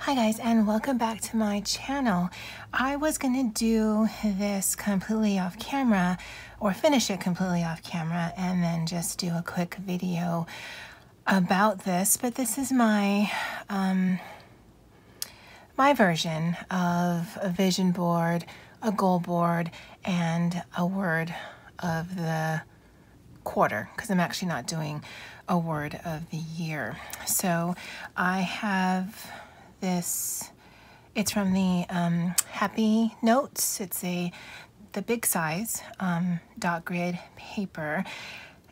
Hi guys, and welcome back to my channel. I was gonna do this completely off camera, or finish it completely off camera, and then just do a quick video about this, but this is my my version of a vision board, a goal board, and a word of the quarter, because I'm actually not doing a word of the year. So I have this, it's from the Happy Notes. It's the big size dot grid paper.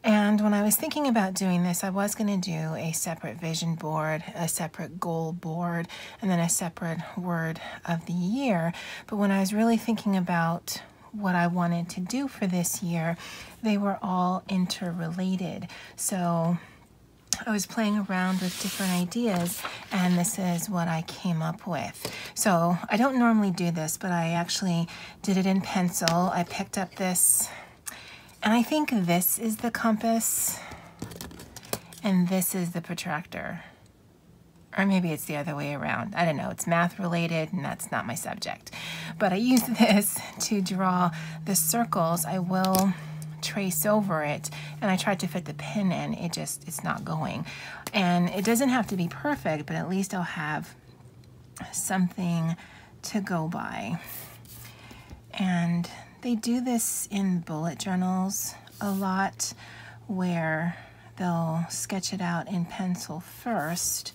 And when I was thinking about doing this, I was going to do a separate vision board, a separate goal board, and then a separate word of the year. But when I was really thinking about what I wanted to do for this year, they were all interrelated. So I was playing around with different ideas, and this is what I came up with. So I don't normally do this, but I actually did it in pencil. I picked up this, and I think this is the compass, and this is the protractor. Or maybe it's the other way around. I don't know. It's math related, and that's not my subject. But I use this to draw the circles. I will trace over it, and I tried to fit the pin in. It's not going. And it doesn't have to be perfect, but at least I'll have something to go by. And they do this in bullet journals a lot, where they'll sketch it out in pencil first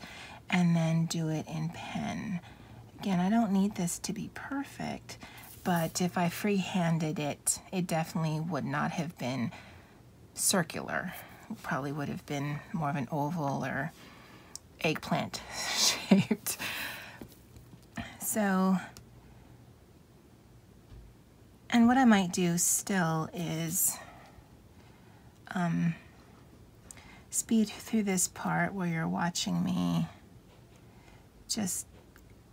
and then do it in pen. Again, I don't need this to be perfect, but if I free-handed it, it definitely would not have been circular. It probably would have been more of an oval or eggplant shaped. So, and what I might do still is speed through this part where you're watching me just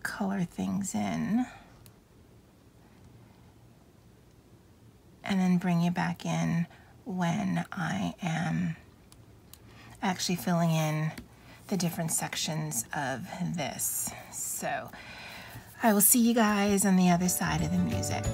color things in, and then bring you back in when I am actually filling in the different sections of this. So I will see you guys on the other side of the music.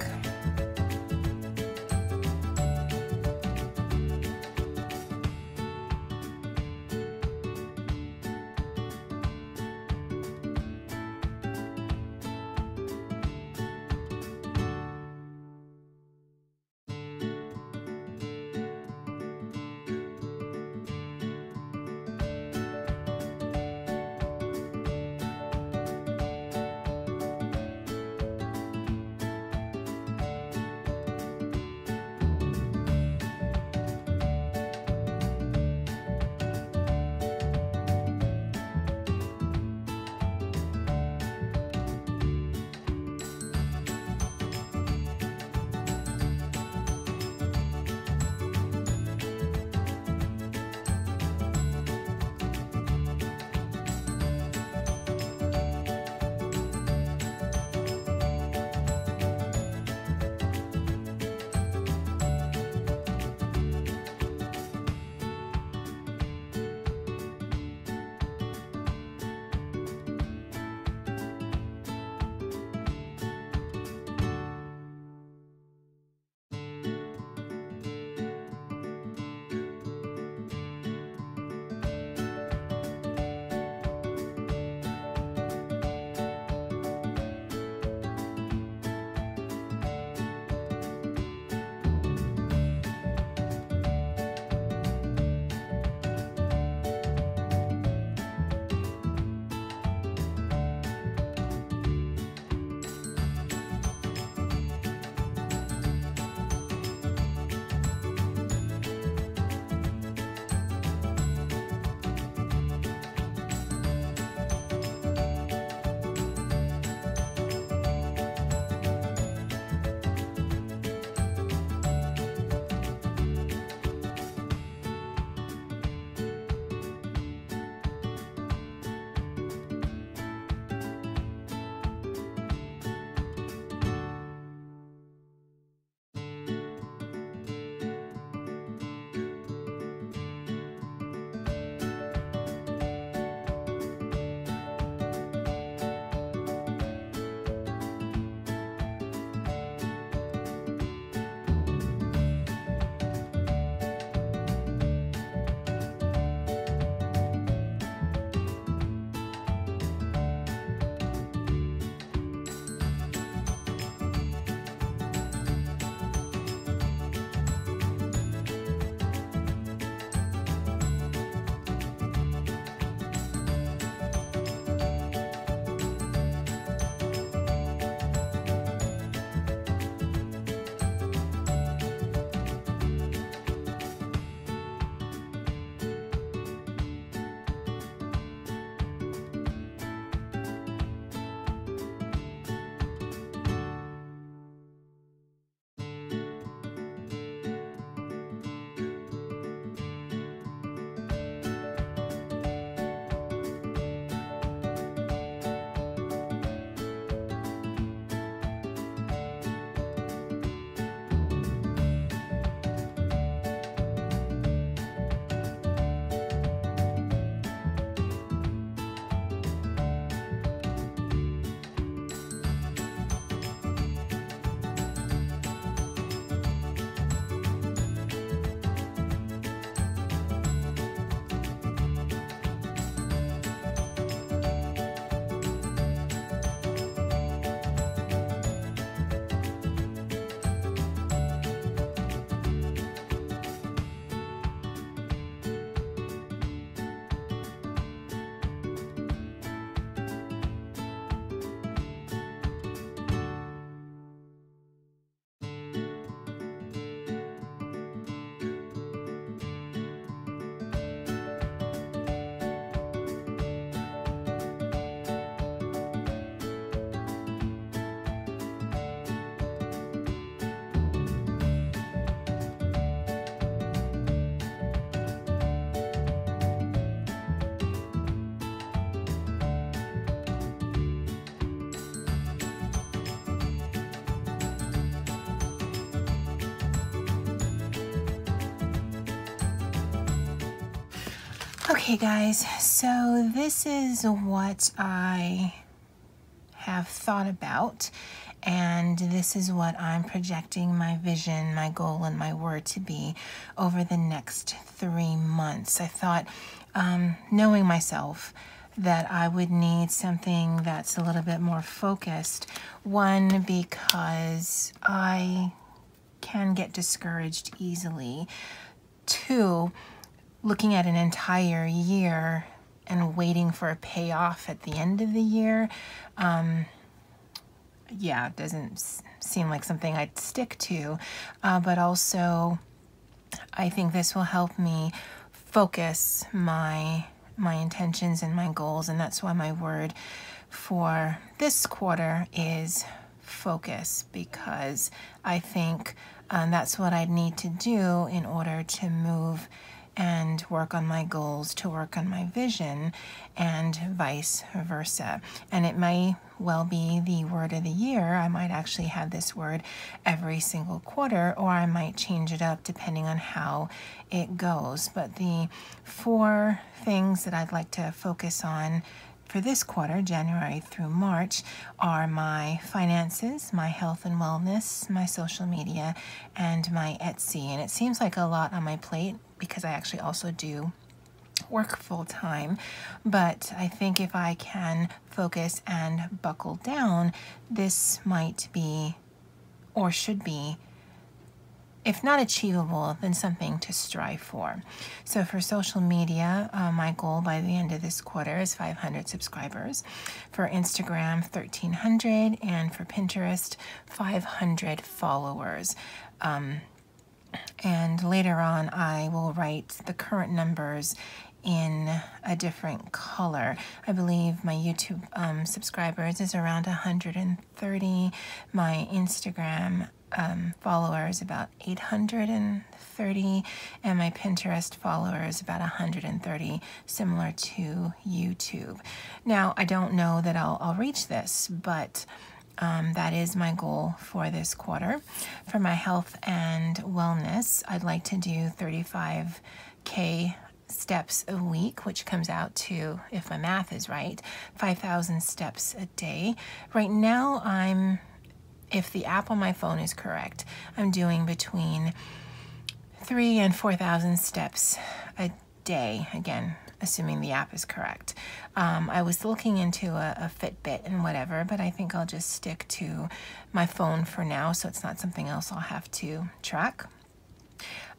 Okay, guys, so this is what I have thought about, and this is what I'm projecting my vision, my goal, and my word to be over the next 3 months. I thought, knowing myself, that I would need something that's a little bit more focused. One, because I can get discouraged easily. Two, looking at an entire year and waiting for a payoff at the end of the year, yeah, it doesn't seem like something I'd stick to. But also, I think this will help me focus my intentions and my goals, and that's why my word for this quarter is focus, because I think that's what I need to do in order to move and work on my goals, to work on my vision, and vice versa. And it may well be the word of the year. I might actually have this word every single quarter, or I might change it up depending on how it goes. But the 4 things that I'd like to focus on for this quarter, January through March, are my finances, my health and wellness, my social media, and my Etsy. And it seems like a lot on my plate because I actually also do work full time. But I think if I can focus and buckle down, this might be, or should be, if not achievable, then something to strive for. So for social media, my goal by the end of this quarter is 500 subscribers. For Instagram, 1,300, and for Pinterest, 500 followers. And later on, I will write the current numbers in a different color. I believe my YouTube subscribers is around 130. My Instagram followers about 830, and my Pinterest followers about 130, similar to YouTube. Now, I don't know that I'll reach this, but that is my goal for this quarter. For my health and wellness, I'd like to do 35K steps a week, which comes out to, if my math is right, 5,000 steps a day. Right now, if the app on my phone is correct, I'm doing between 3,000 and 4,000 steps a day, again, assuming the app is correct. I was looking into a Fitbit and whatever, but I think I'll just stick to my phone for now, so it's not something else I'll have to track.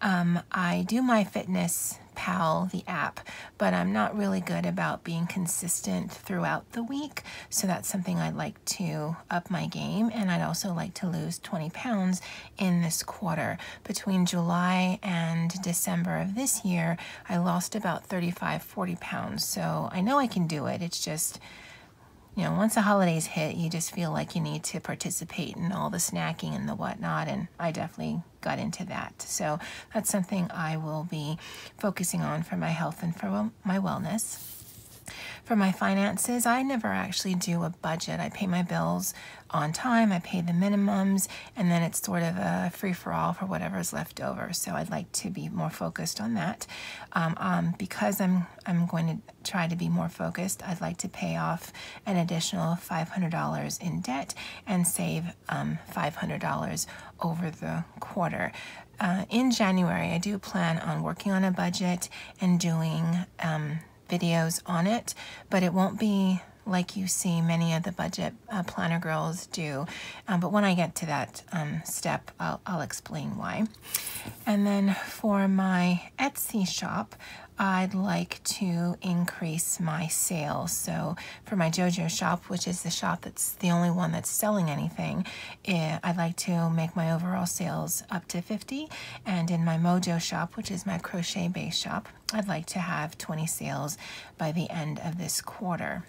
I do MyFitnessPal, the app, but I'm not really good about being consistent throughout the week. So that's something I'd like to up my game. And I'd also like to lose 20 pounds in this quarter. Between July and December of this year, I lost about 35, 40 pounds. So I know I can do it. It's just, once the holidays hit, you just feel like you need to participate in all the snacking and the whatnot, and I definitely got into that. So that's something I will be focusing on for my health and for my wellness. For my finances, I never actually do a budget. I pay my bills on time, I pay the minimums, and then it's sort of a free-for-all for whatever's left over. So I'd like to be more focused on that. Because I'm going to try to be more focused, I'd like to pay off an additional $500 in debt and save $500 over the quarter. In January, I do plan on working on a budget and doing videos on it, but it won't be like you see many of the budget planner girls do. But when I get to that step, I'll explain why. And then for my Etsy shop, I'd like to increase my sales. So for my JoJo shop, which is the shop that's the only one that's selling anything, I'd like to make my overall sales up to 50. And in my Mojo shop, which is my crochet base shop, I'd like to have 20 sales by the end of this quarter.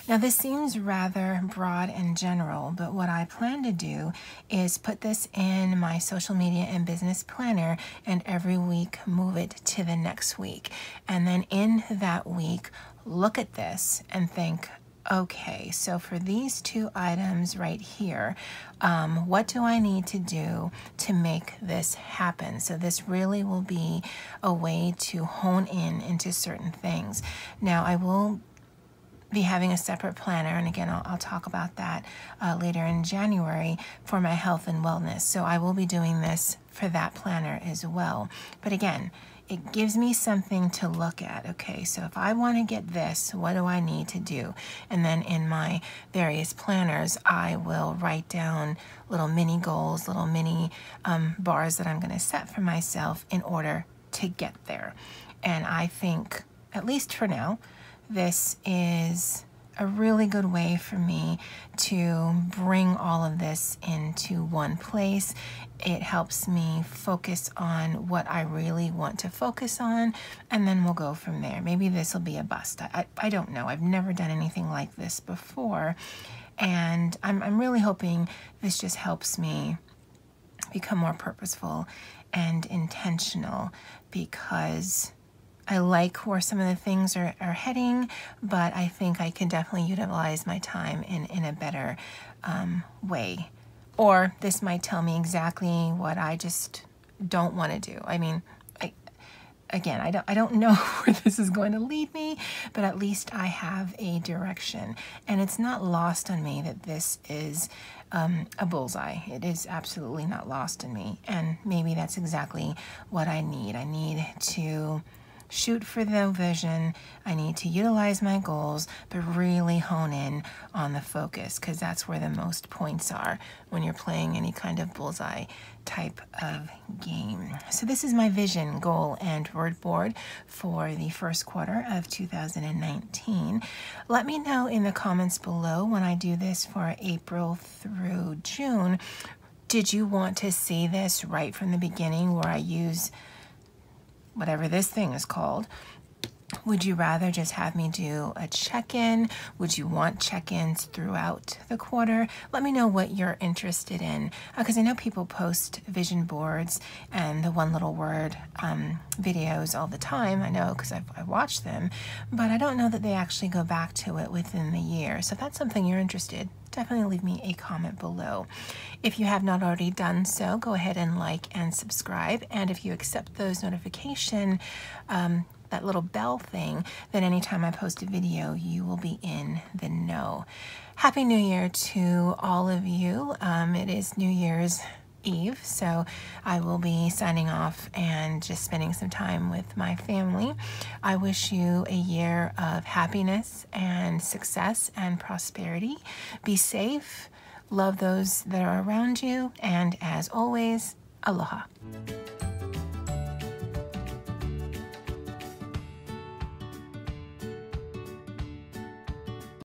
Now this seems rather broad and general, but what I plan to do is put this in my social media and business planner and every week move it to the next week. And then in that week, look at this and think, Okay, so for these two items right here, what do I need to do to make this happen? So this really will be a way to hone in into certain things. Now, I will be having a separate planner, and again, I'll talk about that later in January for my health and wellness. So I will be doing this for that planner as well. But again, it gives me something to look at. Okay, so if I want to get this, what do I need to do? And then in my various planners, I will write down little mini goals, little mini bars that I'm going to set for myself in order to get there. And I think, at least for now, this is a really good way for me to bring all of this into one place. It helps me focus on what I really want to focus on, and then we'll go from there. Maybe this will be a bust. I don't know. I've never done anything like this before, and I'm really hoping this just helps me become more purposeful and intentional, because I like where some of the things are heading, but I think I can definitely utilize my time in a better way. Or this might tell me exactly what I just don't want to do. I mean, I don't know where this is going to lead me, but at least I have a direction. And it's not lost on me that this is a bullseye. It is absolutely not lost on me. And maybe that's exactly what I need. I need to shoot for the vision. I need to utilize my goals, but really hone in on the focus, because that's where the most points are when you're playing any kind of bullseye type of game. So this is my vision, goal, and word board for the first quarter of 2019. Let me know in the comments below when I do this for April through June. Did you want to see this right from the beginning where I use whatever this thing is called? Would you rather just have me do a check-in? Would you want check-ins throughout the quarter? Let me know what you're interested in, because I know people post vision boards and the one little word videos all the time. I know because I watch them, but I don't know that they actually go back to it within the year. So if that's something you're interested, definitely leave me a comment below. If you have not already done so, go ahead and like and subscribe. And if you accept those notifications, that little bell thing, then anytime I post a video, you will be in the know. Happy New Year to all of you. It is New Year's Eve, so I will be signing off and just spending some time with my family. I wish you a year of happiness and success and prosperity. Be safe, love those that are around you, and as always, aloha.